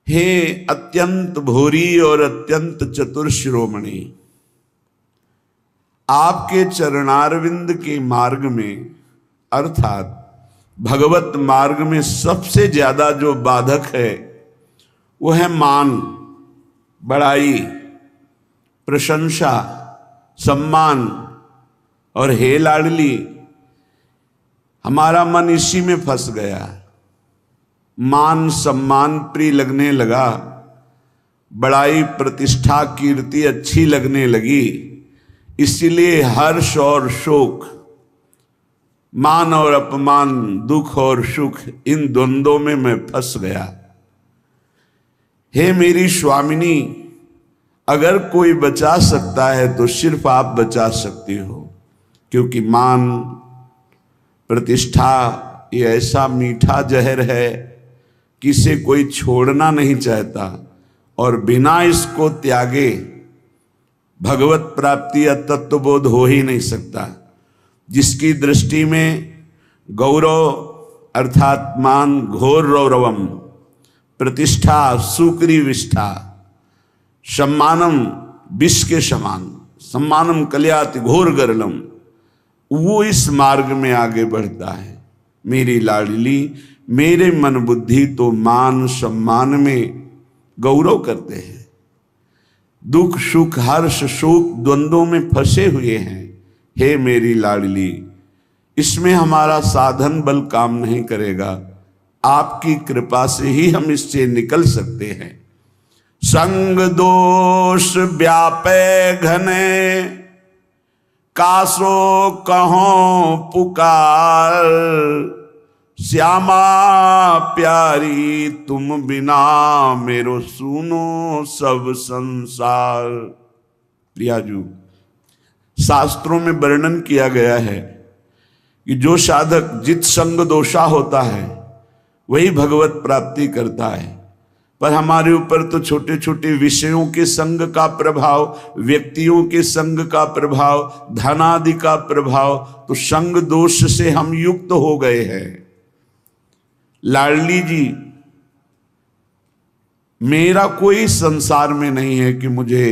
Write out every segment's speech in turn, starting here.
हे अत्यंत भोरी और अत्यंत चतुर शिरोमणि, आपके चरणारविंद के मार्ग में अर्थात भगवत मार्ग में सबसे ज्यादा जो बाधक है वो है मान, बड़ाई, प्रशंसा, सम्मान। और हे लाडली, हमारा मन इसी में फंस गया। मान सम्मान प्रिय लगने लगा, बड़ाई प्रतिष्ठा कीर्ति अच्छी लगने लगी, इसीलिए हर्ष और शोक, मान और अपमान, दुख और सुख, इन द्वंद्वों में मैं फंस गया। हे मेरी स्वामिनी, अगर कोई बचा सकता है तो सिर्फ आप बचा सकती हो, क्योंकि मान प्रतिष्ठा ये ऐसा मीठा जहर है कि इसे कोई छोड़ना नहीं चाहता, और बिना इसको त्यागे भगवत प्राप्ति या तत्वबोध हो ही नहीं सकता। जिसकी दृष्टि में गौरव अर्थात मान घोर रौरवम, प्रतिष्ठा सुक्री विष्ठा, सम्मानम विष के समान, सम्मानम कल्याति घोर गरलम, वो इस मार्ग में आगे बढ़ता है। मेरी लाडली, मेरे मन बुद्धि तो मान सम्मान में गौरव करते हैं, दुख सुख हर्ष शोक द्वंद्वों में फंसे हुए हैं। हे मेरी लाडली, इसमें हमारा साधन बल काम नहीं करेगा, आपकी कृपा से ही हम इससे निकल सकते हैं। संग दोष व्यापे घने, कासो कहो पुकार, श्यामा प्यारी तुम बिना मेरो सुनो सब संसार। प्रियाजू, शास्त्रों में वर्णन किया गया है कि जो साधक जित संग दोषा होता है वही भगवत प्राप्ति करता है। पर हमारे ऊपर तो छोटे छोटे विषयों के संग का प्रभाव, व्यक्तियों के संग का प्रभाव, धनादि का प्रभाव, तो संग दोष से हम युक्त हो गए हैं। लाडली जी, मेरा कोई संसार में नहीं है कि मुझे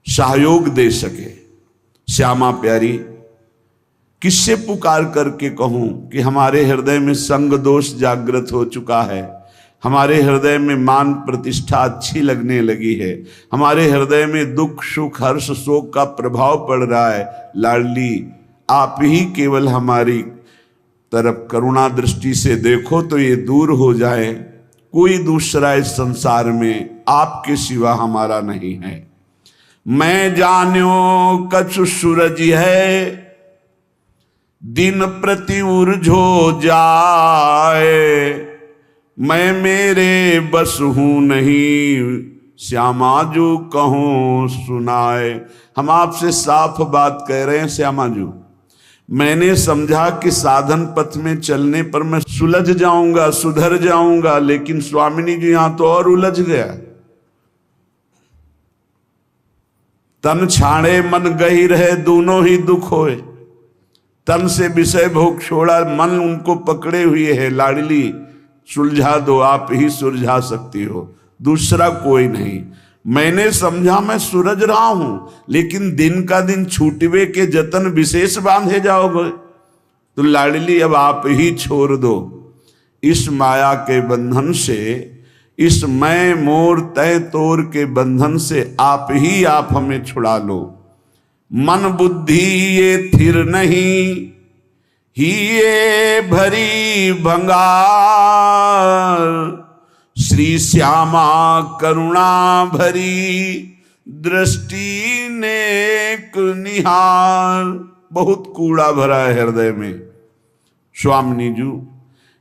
सहयोग दे सके। श्यामा प्यारी, किससे पुकार करके कहूं कि हमारे हृदय में संग दोष जागृत हो चुका है, हमारे हृदय में मान प्रतिष्ठा अच्छी लगने लगी है, हमारे हृदय में दुख सुख हर्ष शोक का प्रभाव पड़ रहा है। लाडली, आप ही केवल हमारी तरफ करुणा दृष्टि से देखो तो ये दूर हो जाए। कोई दूसरा इस संसार में आपके सिवा हमारा नहीं है। मैं जान्यो कछु सूरज है, दिन प्रति उर्झो जाए, मैं मेरे बस हूं नहीं, श्यामा जो कहूं सुनाए। हम आपसे साफ बात कह रहे हैं श्यामा जी। मैंने समझा कि साधन पथ में चलने पर मैं सुलझ जाऊंगा, सुधर जाऊंगा, लेकिन स्वामिनी जी यहां तो और उलझ गया। तन छाड़े मन गही रहे, दोनों ही दुख होए। तन से विषय भोग छोड़ा, मन उनको पकड़े हुए है। लाडली, सुलझा दो, आप ही सुलझा सकती हो, दूसरा कोई नहीं। मैंने समझा मैं सूरज रहा हूं, लेकिन दिन का दिन छूटवे के जतन विशेष बांधे जाओगे। तो लाडली, अब आप ही छोड़ दो इस माया के बंधन से, इस मैं मोर तय तोर के बंधन से आप हमें छुड़ा लो। मन बुद्धि ये थिर नहीं, ही ये भरी भंगार, श्री श्यामा करुणा भरी, दृष्टि नेक निहार। बहुत कूड़ा भरा है हृदय में स्वामिनी जी।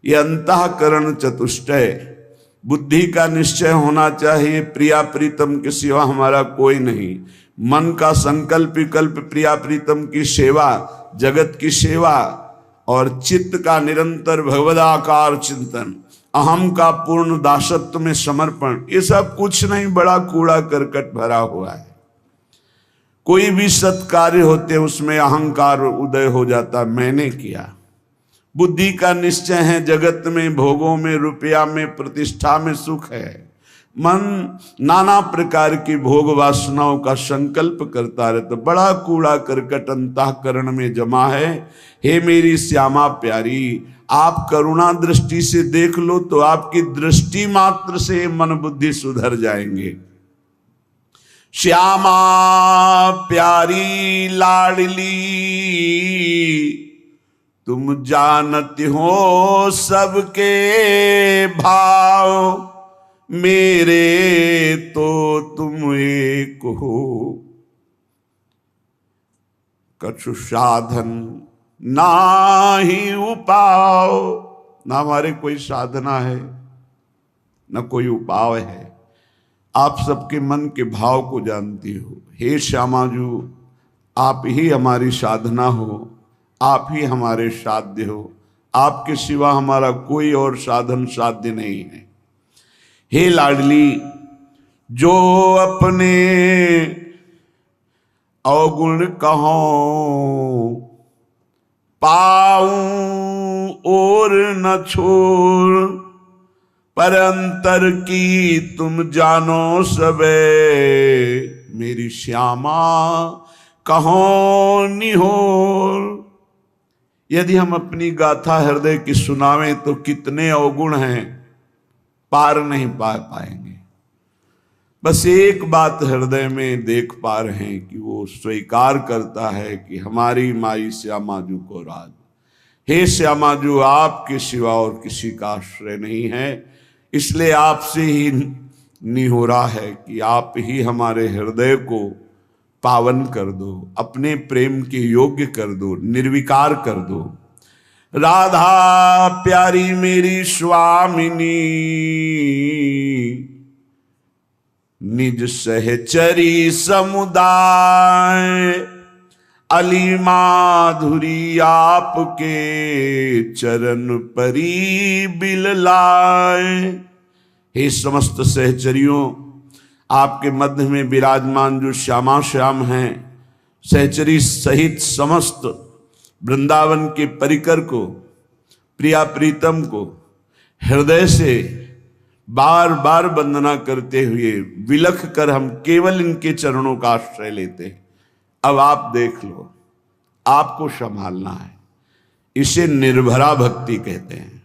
ये अंतःकरण चतुष्टय, बुद्धि का निश्चय होना चाहिए, प्रिया प्रीतम के सिवा हमारा कोई नहीं। मन का संकल्प विकल्प प्रिया प्रीतम की सेवा, जगत की सेवा, और चित्त का निरंतर भगवदाकार चिंतन, अहम का पूर्ण दासत्व में समर्पण, ये सब कुछ नहीं, बड़ा कूड़ा करकट भरा हुआ है। कोई भी सत्कार्य होते उसमें अहंकार उदय हो जाता, मैंने किया। बुद्धि का निश्चय है, जगत में भोगों में रुपया में प्रतिष्ठा में सुख है। मन नाना प्रकार की भोग वासनाओं का संकल्प करता रहता, बड़ा कूड़ा करकट अंतःकरण में जमा है। हे मेरी श्यामा प्यारी, आप करुणा दृष्टि से देख लो तो आपकी दृष्टि मात्र से मन बुद्धि सुधर जाएंगे। श्यामा प्यारी लाडली, तुम जानती हो सबके भाव, मेरे तो तुम एक हो। कछु साधन नाही उपाव, ना हमारे कोई साधना है न कोई उपाव है। आप सबके मन के भाव को जानती हो। हे श्यामाजू, आप ही हमारी साधना हो, आप ही हमारे साध्य हो। आपके सिवा हमारा कोई और साधन साध्य नहीं है। हे लाडली, जो अपने अवगुण कहो पाऊं और न छोड़, पर अंतर की तुम जानो सबे, मेरी श्यामा कहो निहोर। यदि हम अपनी गाथा हृदय की सुनावें तो कितने अवगुण हैं, पार नहीं पा पाएंगे। बस एक बात हृदय में देख पा रहे हैं कि वो स्वीकार करता है कि हमारी माई श्यामाजू को राज। हे श्यामाजू, आपके सिवा और किसी का आश्रय नहीं है, इसलिए आपसे ही निहोरा है कि आप ही हमारे हृदय को पावन कर दो, अपने प्रेम के योग्य कर दो, निर्विकार कर दो। राधा प्यारी मेरी स्वामिनी, निज सहचरी समुदाय, अली माधुरी आपके चरण परी बिललाए। हे समस्त सहचरियों, आपके मध्य में विराजमान जो श्यामा श्याम हैं, सहचरी सहित समस्त वृंदावन के परिकर को, प्रिया प्रीतम को हृदय से बार बार वंदना करते हुए विलख कर हम केवल इनके चरणों का आश्रय लेते हैं। अब आप देख लो, आपको संभालना है। इसे निर्भरा भक्ति कहते हैं।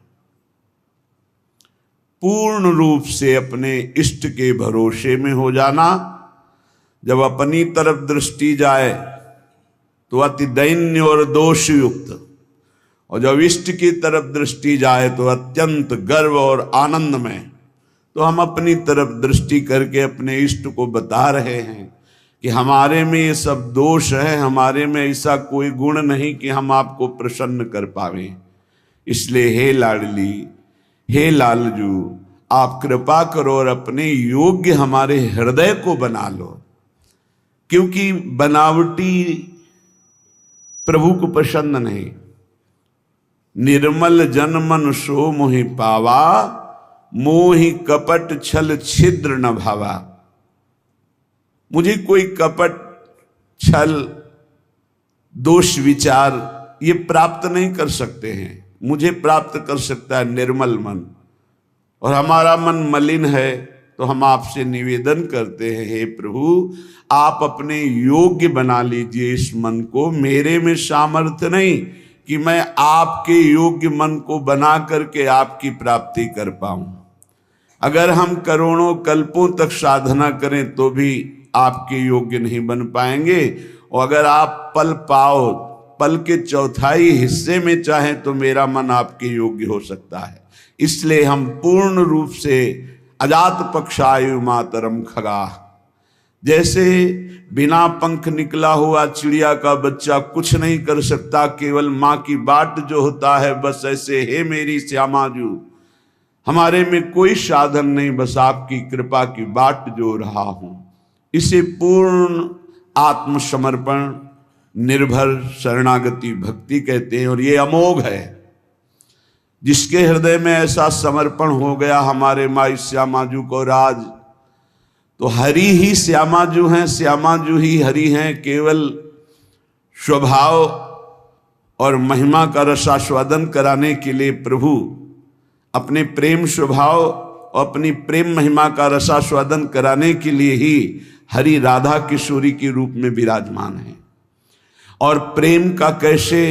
पूर्ण रूप से अपने इष्ट के भरोसे में हो जाना। जब अपनी तरफ दृष्टि जाए तो अति दैन्य और दोषयुक्त, और जब इष्ट की तरफ दृष्टि जाए तो अत्यंत गर्व और आनंद में। तो हम अपनी तरफ दृष्टि करके अपने इष्ट को बता रहे हैं कि हमारे में ये सब दोष है, हमारे में ऐसा कोई गुण नहीं कि हम आपको प्रसन्न कर पावें। इसलिए हे लाडली, हे लालजू, आप कृपा करो और अपने योग्य हमारे हृदय को बना लो, क्योंकि बनावटी प्रभु को पसंद नहीं। निर्मल जन मन सो मोहि पावा, मोहि कपट छल छिद्र न भावा। मुझे कोई कपट छल दोष विचार ये प्राप्त नहीं कर सकते हैं। मुझे प्राप्त कर सकता है निर्मल मन, और हमारा मन मलिन है। तो हम आपसे निवेदन करते हैं, हे प्रभु, आप अपने योग्य बना लीजिए इस मन को। मेरे में सामर्थ्य नहीं कि मैं आपके योग्य मन को बना करके आपकी प्राप्ति कर पाऊं। अगर हम करोड़ों कल्पों तक साधना करें तो भी आपके योग्य नहीं बन पाएंगे। और अगर आप पल पाओ, पल के चौथाई हिस्से में चाहें तो मेरा मन आपके योग्य हो सकता है। इसलिए हम पूर्ण रूप से अजात पक्षायु मातरम खगा, जैसे बिना पंख निकला हुआ चिड़िया का बच्चा कुछ नहीं कर सकता, केवल माँ की बाट जो होता है, बस ऐसे हे मेरी श्यामाजू, हमारे में कोई साधन नहीं, बस आपकी कृपा की बाट जो रहा हूं। इसे पूर्ण आत्मसमर्पण, निर्भर शरणागति भक्ति कहते हैं। और ये अमोघ है। जिसके हृदय में ऐसा समर्पण हो गया हमारे माई श्यामाजू को राज, तो हरि ही श्यामाजू हैं, श्यामाजू ही हरि हैं। केवल स्वभाव और महिमा का रसास्वादन कराने के लिए प्रभु अपने प्रेम स्वभाव और अपनी प्रेम महिमा का रसास्वादन कराने के लिए ही हरि राधा किशोरी के रूप में विराजमान है। और प्रेम का कैसे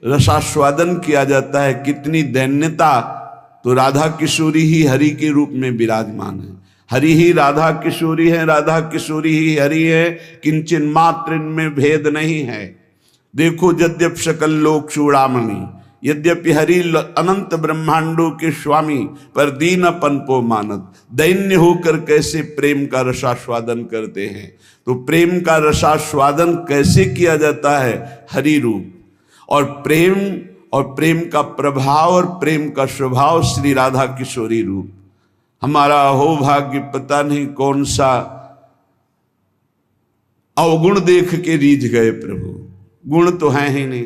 रसास्वादन किया जाता है, कितनी दैन्यता, तो राधा किशोरी ही हरि के रूप में विराजमान है। हरि ही राधा किशोरी है, राधा किशोरी ही हरि है, किंचन मात्र इनमें भेद नहीं है। देखो यद्यप सकल लोक चूड़ामणि, यद्यपि हरि अनंत ब्रह्मांडों के स्वामी, पर दीनपन को मानत, दैन्य होकर कैसे प्रेम का रसास्वादन करते हैं। तो प्रेम का रसास्वादन कैसे किया जाता है, हरि रूप। और प्रेम का प्रभाव और प्रेम का स्वभाव श्री राधा किशोरी रूप। हमारा अहो भाग्य, पता नहीं कौन सा अवगुण देख के रीझ गए प्रभु। गुण तो है ही नहीं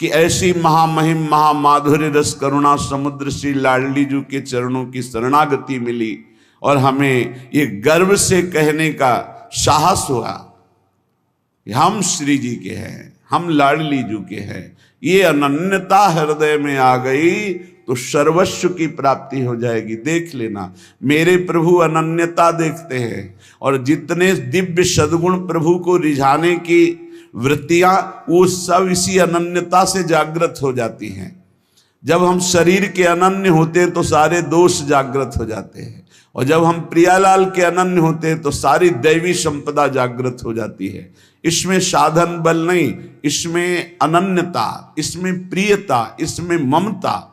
कि ऐसी महामहिम महामाधुर्य रस करुणा समुद्र श्री लाडली जी के चरणों की शरणागति मिली और हमें ये गर्व से कहने का साहस हुआ कि हम श्री जी के हैं, हम लाडली जी के हैं। ये अनन्यता हृदय में आ गई तो सर्वस्व की प्राप्ति हो जाएगी। देख लेना, मेरे प्रभु अनन्यता देखते हैं और जितने दिव्य सद्गुण प्रभु को रिझाने की वृत्तियां, वो सब इसी अनन्यता से जागृत हो जाती हैं। जब हम शरीर के अनन्य होते हैं तो सारे दोष जागृत हो जाते हैं, और जब हम प्रियालाल के अनन्य होते हैं तो सारी दैवी संपदा जागृत हो जाती है। इसमें साधन बल नहीं, इसमें अनन्यता, इसमें प्रियता, इसमें ममता,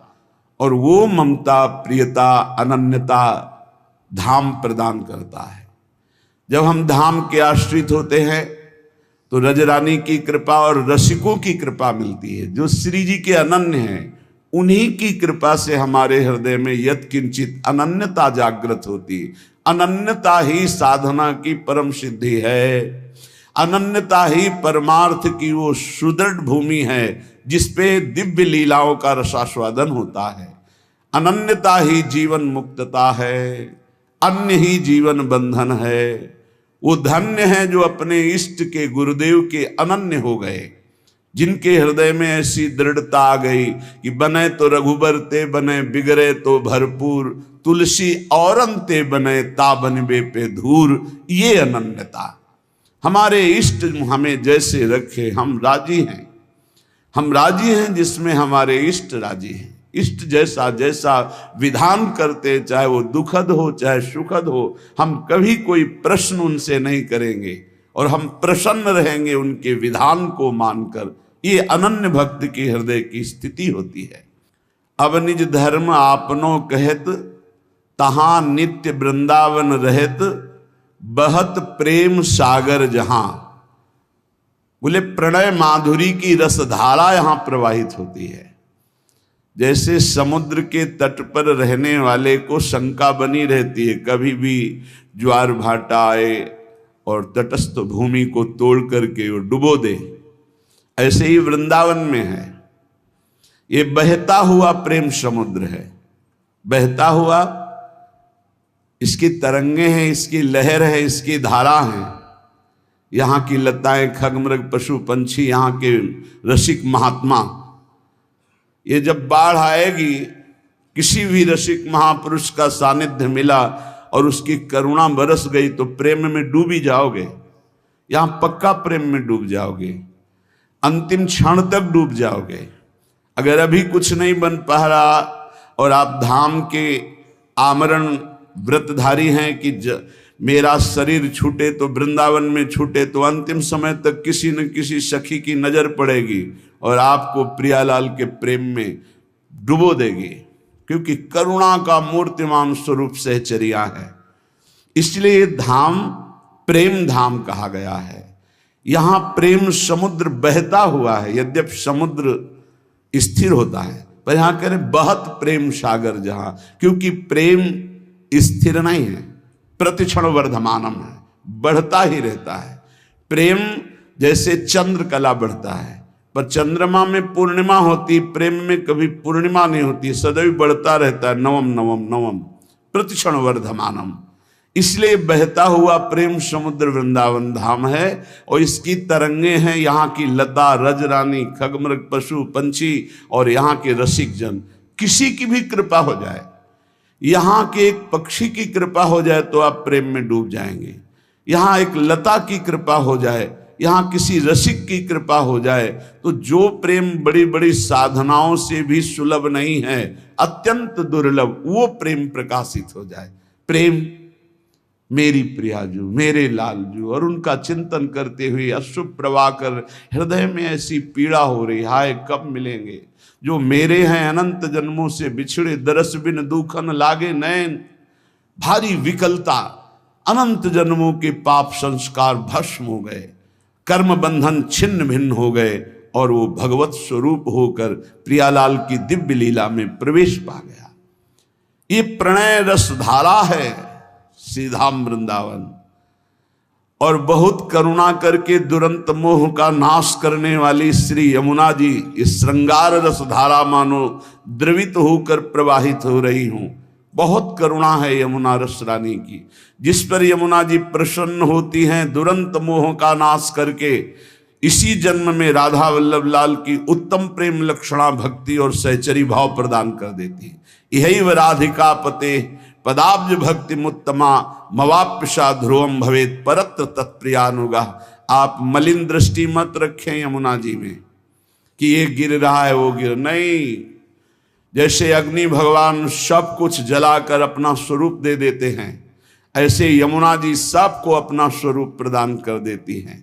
और वो ममता प्रियता अनन्यता धाम प्रदान करता है। जब हम धाम के आश्रित होते हैं तो रजरानी की कृपा और रसिकों की कृपा मिलती है। जो श्री जी के अनन्य हैं उन्हीं की कृपा से हमारे हृदय में यत् किंचित अनन्यता जागृत होती है। अनन्यता ही साधना की परम सिद्धि है। अनन्यता ही परमार्थ की वो सुदृढ़ भूमि है जिसपे दिव्य लीलाओं का रसास्वादन होता है। अनन्यता ही जीवन मुक्तता है, अन्य ही जीवन बंधन है। वो धन्य है जो अपने इष्ट के गुरुदेव के अनन्य हो गए, जिनके हृदय में ऐसी दृढ़ता आ गई कि बने तो रघुबर ते बने, बिगड़े तो भरपूर, तुलसी और अंते बने, ता बनबे पे धूर। ये अनन्यता, हमारे इष्ट हमें जैसे रखे हम राजी हैं। हम राजी हैं जिसमें हमारे इष्ट राजी हैं। इष्ट जैसा जैसा विधान करते, चाहे वो दुखद हो चाहे सुखद हो, हम कभी कोई प्रश्न उनसे नहीं करेंगे और हम प्रसन्न रहेंगे उनके विधान को मानकर। ये अनन्य भक्त की हृदय की स्थिति होती है। अब निज धर्म आपनो कहत, तहां नित्य वृंदावन रहत, बहत प्रेम सागर जहां। बोले प्रणय माधुरी की रसधारा यहां प्रवाहित होती है। जैसे समुद्र के तट पर रहने वाले को शंका बनी रहती है, कभी भी ज्वार भाटा आए और तटस्थ भूमि को तोड़ करके वो डुबो दे, ऐसे ही वृंदावन में है। ये बहता हुआ प्रेम समुद्र है, बहता हुआ, इसकी तरंगे हैं, इसकी लहर है, इसकी धारा है। यहाँ की लताएं, खगमृग, पशु पंछी, यहाँ के रसिक महात्मा, ये जब बाढ़ आएगी, किसी भी रसिक महापुरुष का सानिध्य मिला और उसकी करुणा बरस गई तो प्रेम में डूबी जाओगे। यहां पक्का प्रेम में डूब जाओगे, अंतिम क्षण तक डूब जाओगे। अगर अभी कुछ नहीं बन पा रहा और आप धाम के आमरण व्रतधारी हैं कि मेरा शरीर छूटे तो वृंदावन में छूटे, तो अंतिम समय तक किसी न किसी सखी की नजर पड़ेगी और आपको प्रियालाल के प्रेम में डुबो देगी, क्योंकि करुणा का मूर्तिमान स्वरूप सहचर्या है। इसलिए धाम प्रेम धाम कहा गया है। यहां प्रेम समुद्र बहता हुआ है। यद्यपि समुद्र स्थिर होता है, पर यहां कह रहे बहत प्रेम सागर जहां, क्योंकि प्रेम स्थिर नहीं है, प्रतिक्षण वर्धमानम है, बढ़ता ही रहता है। प्रेम जैसे चंद्र कला बढ़ता है, पर चंद्रमा में पूर्णिमा होती, प्रेम में कभी पूर्णिमा नहीं होती, सदैव बढ़ता रहता है। नवम नवम नवम प्रतिक्षण वर्धमानम। इसलिए बहता हुआ प्रेम समुद्र वृंदावन धाम है और इसकी तरंगे हैं यहाँ की लता, रजरानी, खगमृग, पशु पंछी और यहाँ के रसिक जन। किसी की भी कृपा हो जाए, यहां के एक पक्षी की कृपा हो जाए तो आप प्रेम में डूब जाएंगे। यहां एक लता की कृपा हो जाए, यहां किसी रसिक की कृपा हो जाए, तो जो प्रेम बड़ी बड़ी साधनाओं से भी सुलभ नहीं है, अत्यंत दुर्लभ, वो प्रेम प्रकाशित हो जाए। प्रेम मेरी प्रियाजू, मेरे लालजू, और उनका चिंतन करते हुए अश्रु प्रवाह कर हृदय में ऐसी पीड़ा हो रही, हाय कब मिलेंगे जो मेरे हैं अनंत जन्मों से बिछड़े, दरस बिन दुखन लागे नैन, भारी विकलता, अनंत जन्मों के पाप संस्कार भस्म हो गए, कर्म बंधन छिन्न भिन्न हो गए, और वो भगवत स्वरूप होकर प्रियालाल की दिव्य लीला में प्रवेश पा गया। ये प्रणय रस धारा है सीधाम वृंदावन, और बहुत करुणा करके दुरंत मोह का नाश करने वाली श्री यमुना जी इस श्रृंगार रस धारा मानो द्रवित होकर प्रवाहित हो रही हूं। बहुत करुणा है यमुना रस रानी की, जिस पर यमुना जी प्रसन्न होती हैं, दुरंत मोह का नाश करके इसी जन्म में राधा वल्लभ लाल की उत्तम प्रेम लक्षणा भक्ति और सहचरी भाव प्रदान कर देती। यही व राधिका पते पदाब्ज भक्ति मुत्तमा मवाप्यशा ध्रुवम भवेत परत्र तत्प्रियानुगा। आप मलिन दृष्टि मत रखें यमुना जी में कि ये गिर रहा है वो गिर नहीं। जैसे अग्नि भगवान सब कुछ जलाकर अपना स्वरूप दे देते हैं, ऐसे यमुना जी सबको अपना स्वरूप प्रदान कर देती हैं।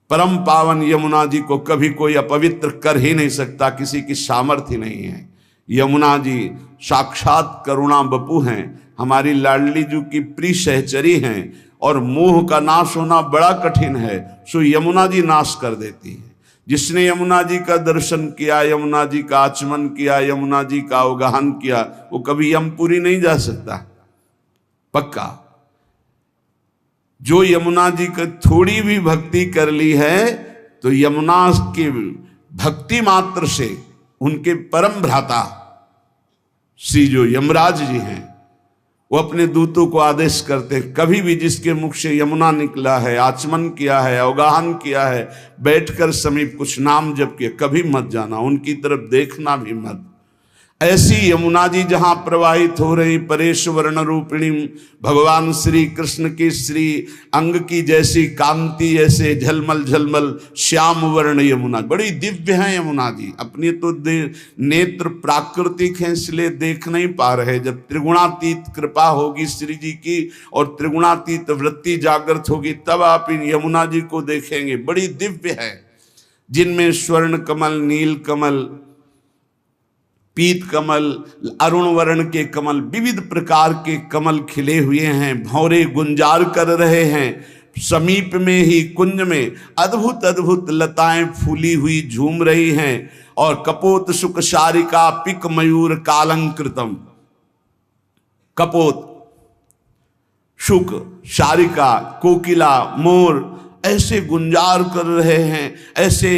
परम पावन यमुना जी को कभी कोई अपवित्र कर ही नहीं सकता, किसी की सामर्थ्य नहीं है। यमुना जी साक्षात करुणा बपू हैं, हमारी लाडली जी की प्रिय सहचरी हैं, और मोह का नाश होना बड़ा कठिन है, सो यमुना जी नाश कर देती हैं। जिसने यमुना जी का दर्शन किया, यमुना जी का आचमन किया, यमुना जी का अवगाहन किया, वो कभी यमपुरी नहीं जा सकता, पक्का। जो यमुना जी का थोड़ी भी भक्ति कर ली है, तो यमुना की भक्ति मात्र से उनके परम भ्राता श्री जो यमराज जी हैं, वो अपने दूतों को आदेश करते हैं, कभी भी जिसके मुख से यमुना निकला है, आचमन किया है, अवगाहन किया है, बैठकर समीप कुछ नाम जप किया, कभी मत जाना, उनकी तरफ देखना भी मत। ऐसी यमुना जी जहां प्रवाहित हो रही, परेश वर्ण रूपिणी भगवान श्री कृष्ण की श्री अंग की जैसी कांति, ऐसे झलमल झलमल श्याम वर्ण यमुना, बड़ी दिव्य है यमुना जी। अपनी तो नेत्र प्राकृतिक हैं, इसलिए देख नहीं पा रहे। जब त्रिगुणातीत कृपा होगी श्री जी की और त्रिगुणातीत वृत्ति जागृत होगी, तब आप इन यमुना जी को देखेंगे। बड़ी दिव्य है, जिनमें स्वर्ण कमल, नील कमल, पीत कमल, अरुण वर्ण के कमल, विविध प्रकार के कमल खिले हुए हैं, भौरे गुंजार कर रहे हैं। समीप में ही कुंज में अद्भुत अद्भुत लताएं फूली हुई झूम रही हैं, और कपोत सुख शारिका पिक मयूर कालंकृतम, कपोत, शुक, शारिका, कोकिला, मोर ऐसे गुंजार कर रहे हैं, ऐसे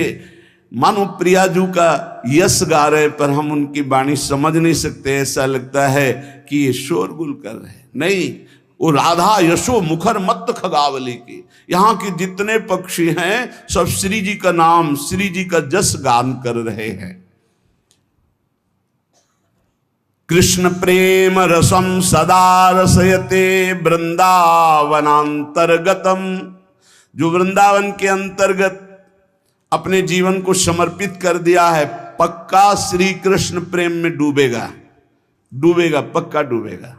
मानो प्रियाजू का यश गा रहे, पर हम उनकी वाणी समझ नहीं सकते। ऐसा लगता है कि ये शोरगुल कर रहे हैं, नहीं, वो राधा यशो मुखर मत खगावली की। यहाँ के जितने पक्षी हैं सब श्री जी का नाम, श्री जी का जस गान कर रहे हैं। कृष्ण प्रेम रसम सदा रसयते वृंदावनांतर्गतम, जो वृंदावन के अंतर्गत अपने जीवन को समर्पित कर दिया है, पक्का श्री कृष्ण प्रेम में डूबेगा, डूबेगा, पक्का डूबेगा।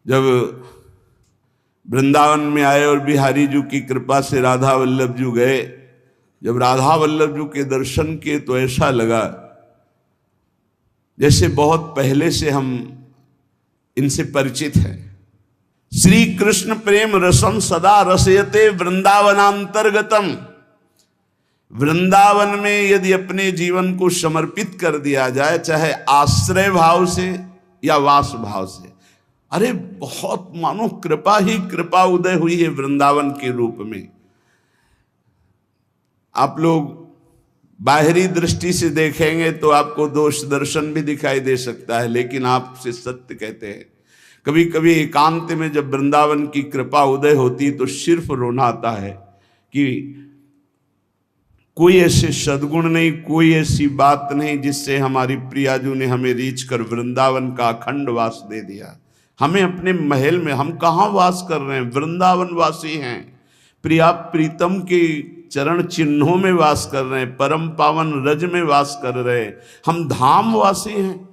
जब वृंदावन में आए और बिहारी जी की कृपा से राधा वल्लभ जी गए, जब राधा वल्लभ जी के दर्शन किए तो ऐसा लगा जैसे बहुत पहले से हम इनसे परिचित हैं। श्री कृष्ण प्रेम रसम सदा रसयते वृंदावनांतर्गतम, वृंदावन में यदि अपने जीवन को समर्पित कर दिया जाए, चाहे आश्रय भाव से या वास भाव से, अरे बहुत मानो कृपा ही कृपा उदय हुई है वृंदावन के रूप में। आप लोग बाहरी दृष्टि से देखेंगे तो आपको दोष दर्शन भी दिखाई दे सकता है, लेकिन आपसे सत्य कहते हैं, कभी कभी एकांत में जब वृंदावन की कृपा उदय होती तो सिर्फ रोना आता है कि कोई ऐसे सद्गुण नहीं, कोई ऐसी बात नहीं जिससे हमारी प्रियाजू ने हमें रीछ कर वृंदावन का अखंड वास दे दिया। हमें अपने महल में, हम कहाँ वास कर रहे हैं, वृंदावन वासी हैं, प्रिया प्रीतम के चरण चिन्हों में वास कर रहे हैं, परम पावन रज में वास कर रहे हैं, हम धाम वासी हैं।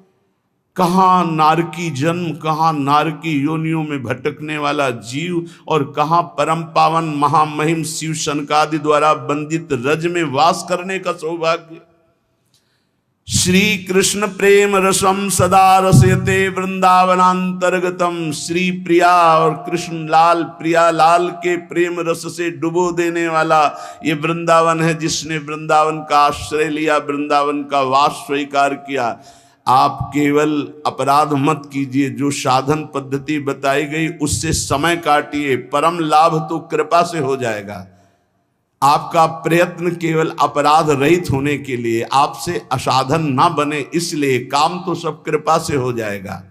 कहाँ नारकी जन्म, कहाँ नारकी योनियों में भटकने वाला जीव, और कहाँ परम पावन महामहिम शिव शनकादि द्वारा बंदित रज में वास करने का सौभाग्य। श्री कृष्ण प्रेम रसम सदा रसयते वृंदावनांतर्गतम। श्री प्रिया और कृष्ण लाल, प्रिया लाल के प्रेम रस से डुबो देने वाला ये वृंदावन है, जिसने वृंदावन का आश्रय लिया, वृंदावन का वास स्वीकार किया। आप केवल अपराध मत कीजिए, जो साधन पद्धति बताई गई उससे समय काटिए, परम लाभ तो कृपा से हो जाएगा। आपका प्रयत्न केवल अपराध रहित होने के लिए, आपसे असाधन ना बने, इसलिए काम तो सब कृपा से हो जाएगा।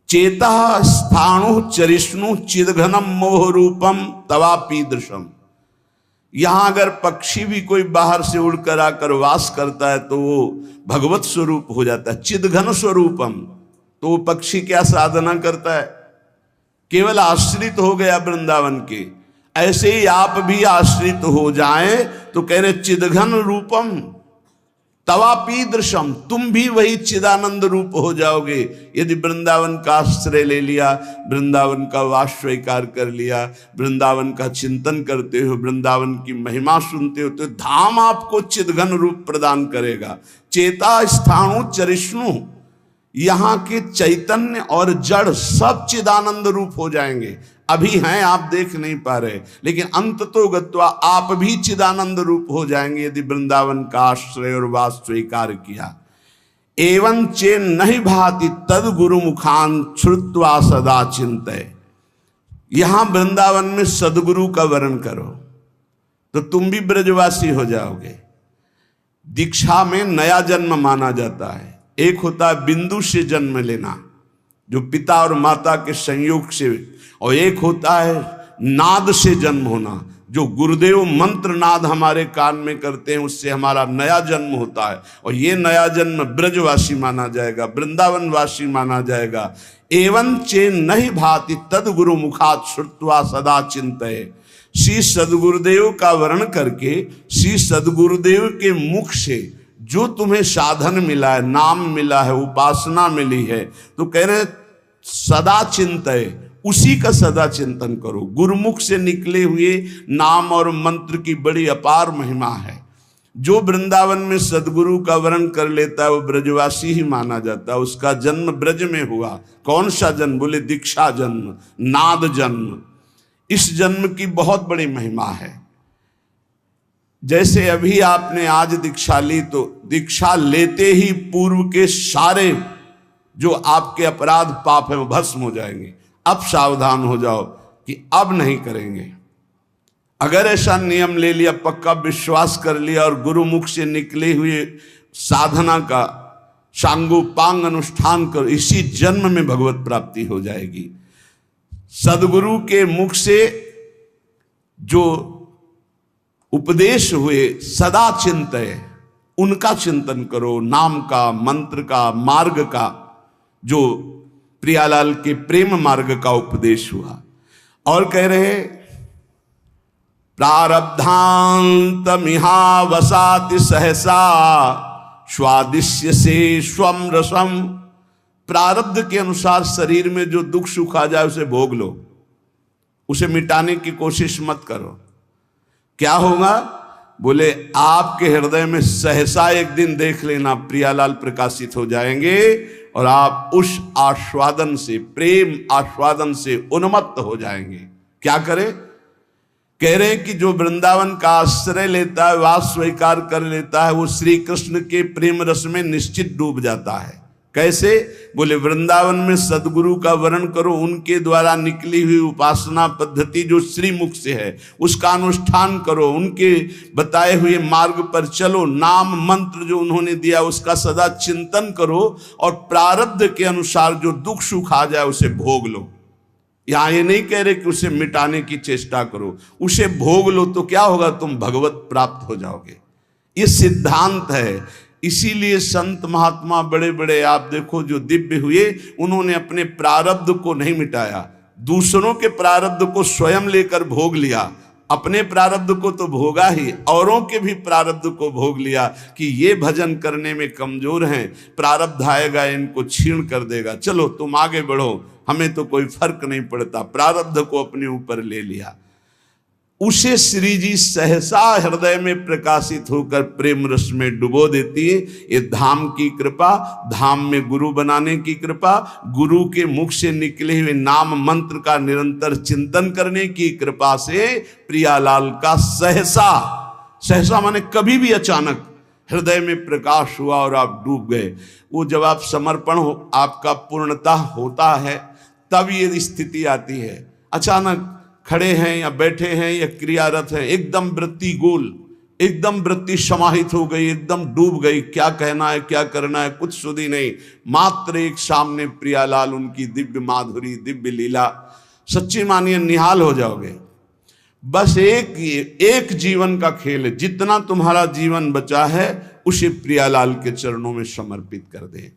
चेता स्थाणु चरिष्णु चिदघनम मोह रूपम तवापीदृशम। यहां अगर पक्षी भी कोई बाहर से उड़कर आकर वास करता है तो वो भगवत स्वरूप हो जाता है, चिदघन स्वरूपम। तो वो पक्षी क्या साधना करता है, केवल आश्रित हो गया वृंदावन के। ऐसे ही आप भी आश्रित हो जाएं तो कह रहे चिदघन रूपम तवापीदृशम, तुम भी वही चिदानंद रूप हो जाओगे यदि वृंदावन का आश्रय ले लिया, वृंदावन का वास स्वीकार कर लिया, वृंदावन का चिंतन करते हो, वृंदावन की महिमा सुनते हो, तो धाम आपको चिदघन रूप प्रदान करेगा। चेता स्थाणु चरिष्णु, यहाँ के चैतन्य और जड़ सब चिदानंद रूप हो जाएंगे। अभी हैं, आप देख नहीं पा रहे, लेकिन अंत तो गत्वा आप भी चिदानंद रूप हो जाएंगे यदि वृंदावन का आश्रय और वास स्वीकार किया। एवं चे नहीं भाति तद गुरु मुखान श्रुत्वा सदा चिंतय। यहां वृंदावन में सदगुरु का वर्ण करो तो तुम भी ब्रजवासी हो जाओगे। दीक्षा में नया जन्म माना जाता है। एक होता है बिंदु से जन्म लेना, जो पिता और माता के संयोग से, और एक होता है नाद से जन्म होना, जो गुरुदेव मंत्र नाद हमारे कान में करते हैं, उससे हमारा नया जन्म होता है। और ये नया जन्म ब्रजवासी माना जाएगा, वृंदावन वासी माना जाएगा। एवं चे नहीं भाति तद गुरु मुखात श्रुत्वा सदा चिंतये। श्री सदगुरुदेव का वर्ण करके, श्री सदगुरुदेव के मुख से जो तुम्हें साधन मिला है, नाम मिला है, उपासना मिली है, तो कह रहे सदा चिंतय, उसी का सदा चिंतन करो। गुरुमुख से निकले हुए नाम और मंत्र की बड़ी अपार महिमा है। जो वृंदावन में सदगुरु का वर्ण कर लेता है वो ब्रजवासी ही माना जाता है। उसका जन्म ब्रज में हुआ। कौन सा जन्म? बोले दीक्षा जन्म, नाद जन्म। इस जन्म की बहुत बड़ी महिमा है। जैसे अभी आपने आज दीक्षा ली, तो दीक्षा लेते ही पूर्व के सारे जो आपके अपराध पाप है वो भस्म हो जाएंगे। अब सावधान हो जाओ कि अब नहीं करेंगे। अगर ऐसा नियम ले लिया, पक्का विश्वास कर लिया और गुरुमुख से निकले हुए साधना का सांगोपांग अनुष्ठान कर, इसी जन्म में भगवत प्राप्ति हो जाएगी। सदगुरु के मुख से जो उपदेश हुए सदा चिंतय, उनका चिंतन करो। नाम का, मंत्र का, मार्ग का, जो प्रियालाल के प्रेम मार्ग का उपदेश हुआ। और कह रहे प्रारब्धांत मिहा वसाति सहसा स्वादिश्य से स्वम रसम। प्रारब्ध के अनुसार शरीर में जो दुख सुख आ जाए उसे भोग लो, उसे मिटाने की कोशिश मत करो। क्या होगा? बोले आपके हृदय में सहसा एक दिन देख लेना प्रियालाल प्रकाशित हो जाएंगे और आप उस आस्वादन से, प्रेम आस्वादन से उन्मत्त हो जाएंगे। क्या करें? कह रहे हैं कि जो वृंदावन का आश्रय लेता है, वास स्वीकार कर लेता है, वो श्री कृष्ण के प्रेम रस में निश्चित डूब जाता है। कैसे? बोले वृंदावन में सदगुरु का वर्ण करो, उनके द्वारा निकली हुई उपासना पद्धति जो श्रीमुख से है उसका अनुष्ठान करो, उनके बताए हुए मार्ग पर चलो, नाम मंत्र जो उन्होंने दिया उसका सदा चिंतन करो और प्रारब्ध के अनुसार जो दुख सुख आ जाए उसे भोग लो। यहां ये नहीं कह रहे कि उसे मिटाने की चेष्टा करो, उसे भोग लो तो क्या होगा, तुम भगवत प्राप्त हो जाओगे। ये सिद्धांत है। इसीलिए संत महात्मा बड़े बड़े आप देखो जो दिव्य हुए, उन्होंने अपने प्रारब्ध को नहीं मिटाया, दूसरों के प्रारब्ध को स्वयं लेकर भोग लिया। अपने प्रारब्ध को तो भोगा ही, औरों के भी प्रारब्ध को भोग लिया कि ये भजन करने में कमजोर हैं, प्रारब्ध आएगा इनको छीण कर देगा, चलो तुम आगे बढ़ो, हमें तो कोई फर्क नहीं पड़ता, प्रारब्ध को अपने ऊपर ले लिया। उसे श्री जी सहसा हृदय में प्रकाशित होकर प्रेम रस में डुबो देती है। ये धाम की कृपा, धाम में गुरु बनाने की कृपा, गुरु के मुख से निकले हुए नाम मंत्र का निरंतर चिंतन करने की कृपा से प्रियालाल का सहसा, सहसा माने कभी भी अचानक हृदय में प्रकाश हुआ और आप डूब गए। वो जब आप समर्पण हो, आपका पूर्णता होता है, तब ये स्थिति आती है। अचानक खड़े हैं या बैठे हैं या क्रियारत हैं, एकदम वृत्ति गोल, एकदम वृत्ति समाहित हो गई, एकदम डूब गई, क्या कहना है क्या करना है कुछ सुधी नहीं, मात्र एक सामने प्रियालाल, उनकी दिव्य माधुरी, दिव्य लीला, सच्ची मानिए निहाल हो जाओगे। बस एक जीवन का खेल है, जितना तुम्हारा जीवन बचा है उसे प्रियालाल के चरणों में समर्पित कर दे।